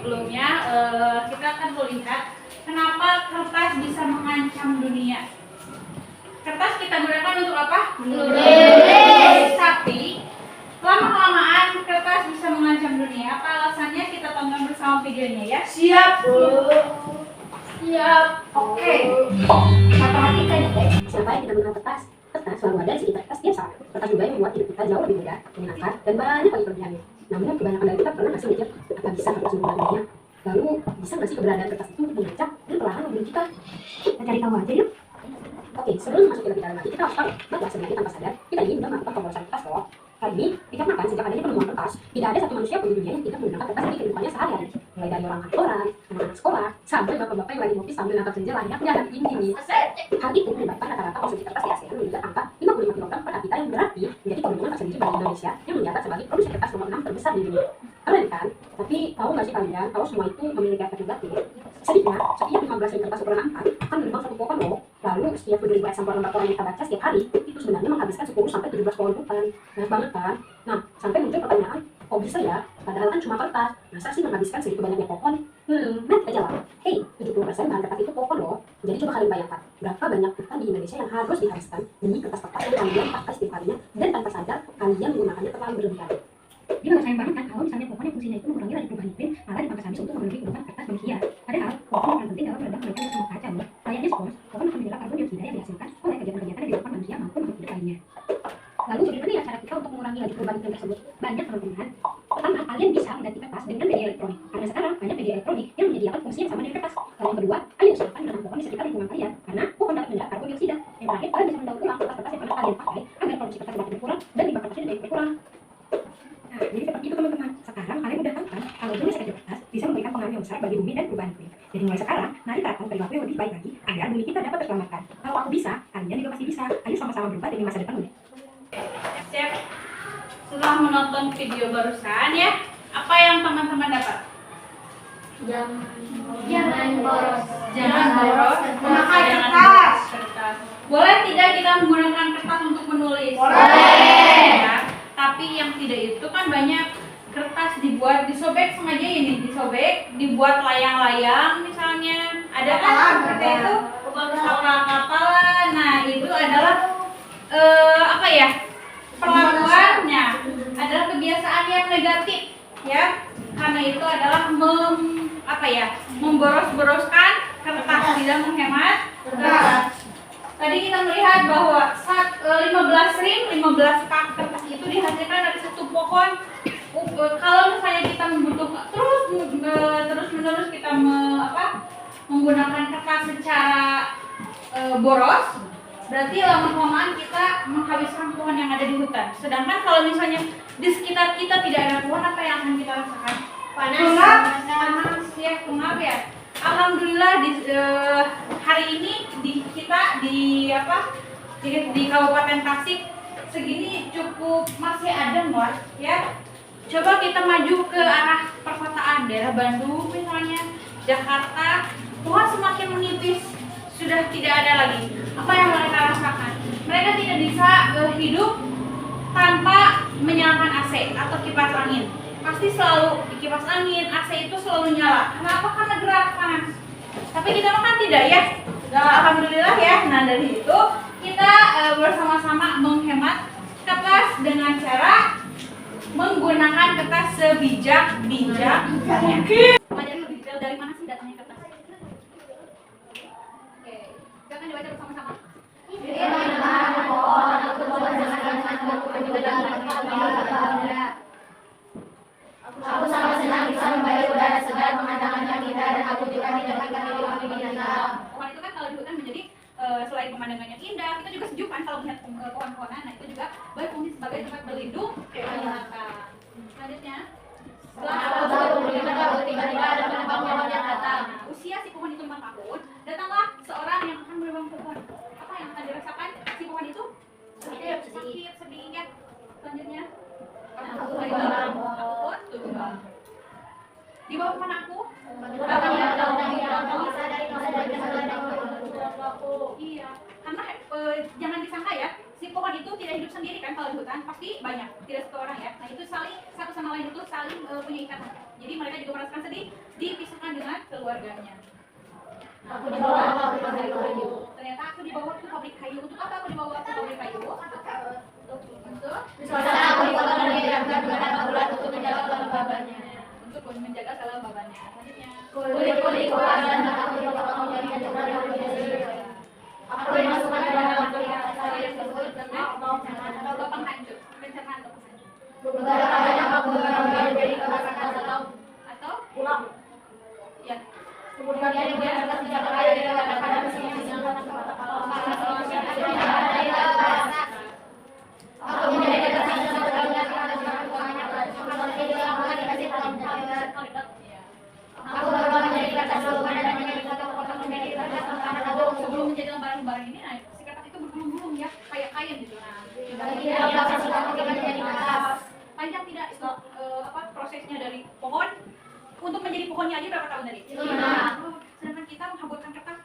sebelumnya kita akan melihat kenapa kertas bisa mengancam dunia. Kertas kita gunakan untuk apa? Menulis. Tapi lama-kelamaan kertas bisa mengancam dunia. Apa alasannya? Kita tonton bersama videonya ya. Siap, Bu. Siap. Oke. Perhatikan ya guys, siapa yang tidak menggunakan kertas? Kertas selalu ada di sekitar kita setiap saat. Kertas juga yang membuat hidup kita jauh lebih mudah, menyenangkan, dan banyak lagi kelebihannya. Namun kebanyakan dari kita pernah nggak sih mikir apa bisa kertas mengubah dunia? Lalu bisa nggak sih keberadaan kertas itu mengacak dan perlahan membunuh kita? Kita cari tahu aja yuk. Oke, sebelum masuk ke lebih dalam lagi, kita harus tahu bahwa sebenarnya tanpa sadar kita ini sudah melakukan pemborosan kertas loh. Hal ini dikarenakan sejak adanya penemuan kertas, tidak ada satu manusia pun di dunia yang tidak menggunakan kertas di kehidupannya sehari-hari. Mulai dari orang kantoran, anak-anak sekolah, sampai bapak-bapak yang lagi ngopi sambil nangkap senja layaknya hari ini. Hal itu menyebabkan rata-rata konsumsi kertas di ASEAN meningkat angka 55 kg per kapita yang berarti menjadi keuntungan tersendiri bagi Indonesia yang menjabat sebagai produsen kertas nomor 6 terbesar di dunia. Keren kan? Tapi tahu nggak sih kalian, kalau semua itu memiliki efek negatif? Sedikitnya, setiap 15 kertas ukuran A4 akan menyumbang satu pohon loh. Lalu setiap 7.000 sampel lembar koran yang kita baca setiap hari itu sebenarnya menghabiskan 10 sampai 17 pohon hutan. Banyak banget kan? Nah, sampai muncul pertanyaan, kok bisa ya? Padahal kan cuma kertas. Masa sih menghabiskan segitu banyaknya pohon? Nah kita jawab. Hey, 70% bahan kertas itu pohon loh. Jadi coba kalian bayangkan, berapa banyak hutan di Indonesia yang harus dihabiskan demi kertas-kertas yang kalian pakai setiap harinya dan tanpa sadar kalian menggunakannya terlalu berlebihan. Dia nggak sayang banget kan kalau misalnya pohon yang fungsinya itu mengurangi laju perubahan iklim malah dipangkas habis untuk memenuhi kebutuhan kertas manusia. Padahal pohon yang penting dalam meredam kenaikan muka kaca loh. Layaknya spons, pohon akan menjelak karbon dioksida yang dihasilkan oleh kegiatan-kegiatan yang dilakukan manusia maupun makhluk hidup lainnya. Lalu bagaimana ya cara kita untuk mengurangi laju perubahan iklim tersebut? Banyak teman-teman. Pertama, kalian bisa mengganti kertas dengan media elektronik. Karena sekarang banyak media elektronik yang menyediakan fungsi yang sama dengan kertas. Lalu yang kedua, ayo usahakan menanam pohon di sekitar lingkungan kalian. Karena pohon dapat menjelak karbon dioksida. Yang terakhir, kalian bisa mendaur ulang kertas-kertas yang pernah kalian pakai agar produksi kertas semakin berkurang dan limbah kertasnya juga berkurang. Nah, jadi seperti itu teman-teman. Sekarang kalian udah tahu kan kalau tulis kerja kertas bisa memberikan pengaruh yang besar bagi bumi dan perubahan iklim. Jadi mulai sekarang, mari terapkan perilaku yang lebih baik lagi agar bumi kita dapat terselamatkan. Kalau aku bisa, kalian juga pasti bisa. Ayo sama-sama berubah demi masa depan bumi. Siap. Setelah menonton video barusan ya, apa yang teman-teman dapat? Jangan boros. Jangan boros Memakai kertas. Boleh tidak kita menggunakan kertas untuk menulis? Boleh. Ya, tapi yang tidak itu kan banyak kertas dibuat disobek sengaja ini disobek, dibuat layang-layang misalnya. Ada kan seperti itu? Kapal-kapalan. Nah, itu adalah apa ya? Perlakuannya adalah kebiasaan yang negatif ya. Karena itu adalah memboros-boroskan kertas, tidak menghemat kertas. Tadi kita melihat bahwa 15 pak kertas itu dihasilkan dari satu pohon. Kalau misalnya kita membutuhkan terus-menerus kita menggunakan kertas secara boros, berarti lama-kelamaan kita menghabiskan pohon yang ada di hutan. Sedangkan kalau misalnya di sekitar kita tidak ada pohon, apa yang akan kita rasakan? Panas ya, pengap ya. Alhamdulillah hari ini kita di Kabupaten Tasik segini cukup masih adem loh ya. Coba kita maju ke arah perkotaan, daerah Bandung misalnya, Jakarta, pohon semakin menipis, sudah tidak ada lagi. Apa yang mereka rasakan? Mereka tidak bisa hidup tanpa menyalakan AC atau kipas angin. Pasti selalu kipas angin, AC itu selalu nyala. Kenapa? Karena gerak panas. Tapi kita makan tidak ya? Alhamdulillah ya. Nah dari itu kita bersama-sama menghemat kertas dengan cara menggunakan kertas sebijak-bijaknya. Pelajari lebih detail dari mana sih datangnya kertas? Oke, silakan dibaca bersama-sama. Aku sangat senang bisa membayar udara segar menghangatkan kita dan aku juga tidak akan hidup di binatang. Pohon itu kan kalau di hutan menjadi selain pemandangannya indah, kita juga sejuk kan kalau melihat pohon-pohonan. Nah itu juga berfungsi sebagai tempat berlindung binatang. Selanjutnya, tiba-tiba ada penebang pohon yang datang. Usia si pohon itu 5 tahun, datanglah seorang yang akan menebang pohon. Apa yang akan dirasakan si pohon itu? Sakit, sedih ya. Selanjutnya, aku tumbang. Di bawah pohon aku, iya, karena jangan disangka ya, si pohon itu tidak hidup sendiri kan. Kalau di hutan pasti banyak, tidak satu orang ya. Nah itu saling satu sama lain itu saling punya ikatan. Jadi mereka juga merasakan sedih di keluarganya. Aku dibawa ke pabrik kayu. Ternyata aku dibawa ke pabrik kayu. Untuk apa aku dibawa ke pabrik kayu? Untuk Suasana aku dibawa menyeramkan dengan bulan untuk menjaga kelembabannya. untuk menjaga kelembabannya. Selanjutnya. Kulit-kulit keluarga dan aku dibawa menjadi dari aku dimasukkan ke dalam aplikasi Saya saya disebut dengan lubang hancur, pencernaan lubang hancur. beberapa banyak aku beberapa dari kemasan atau Atau pulang. ya, Kemudian dia akan sejak kaya di dalam keadaan mesin yang aku menjadi kesaksian sebelumnya karena aku baru menjadi kertas lupa dan menjadi satu potong menjadi kertas karena aku sebelum menjadi lembaran-lembaran ini, nah, si kertas itu bergulung-gulung ya, kayak kain gitu. Nah, bagi dia proses aku menjadi kertas. panjang tidak itu apa prosesnya dari pohon untuk menjadi pohonnya aja berapa tahun tadi? 5. Sedangkan kita menghaburkan kertas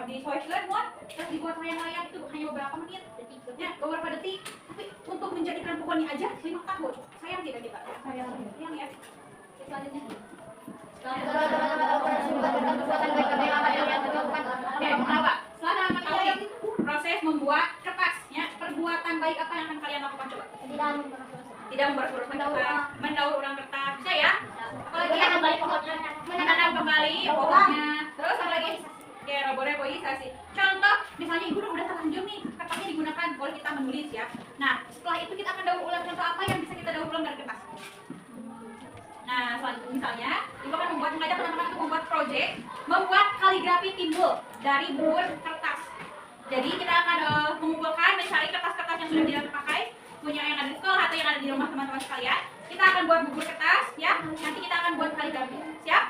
di soiskan muat terus dibuat layang-layang itu hanya beberapa menit, detiknya beberapa detik, tapi untuk menjadikan pohonnya aja 5 tahun. Sayang tidak kita? Sayang ya. Selanjutnya. Apa? Setelah mengetahui proses membuat kertas, ya, perbuatan baik apa yang akan kalian lakukan coba? Tidak memperburuk kertas, mendaur ulang kertas, bisa ya? Apalagi ya? Menanam kembali pokoknya. Terus apa lagi? Ya, reboisasi. Contoh, misalnya ibu udah terlanjur nih, kertasnya digunakan kalau kita menulis ya. Nah, setelah itu kita akan daur ulang. Contoh apa yang bisa kita daur ulang dari kertas? Nah, selanjutnya misalnya, ibu akan mengajak teman-teman untuk membuat proyek, membuat kaligrafi timbul dari buku kertas. Jadi kita akan mengumpulkan, mencari kertas-kertas yang sudah tidak terpakai, punya yang ada di sekolah atau yang ada di rumah teman-teman sekalian. Kita akan buat buku kertas, ya. Nanti kita akan buat kaligrafi. Siap?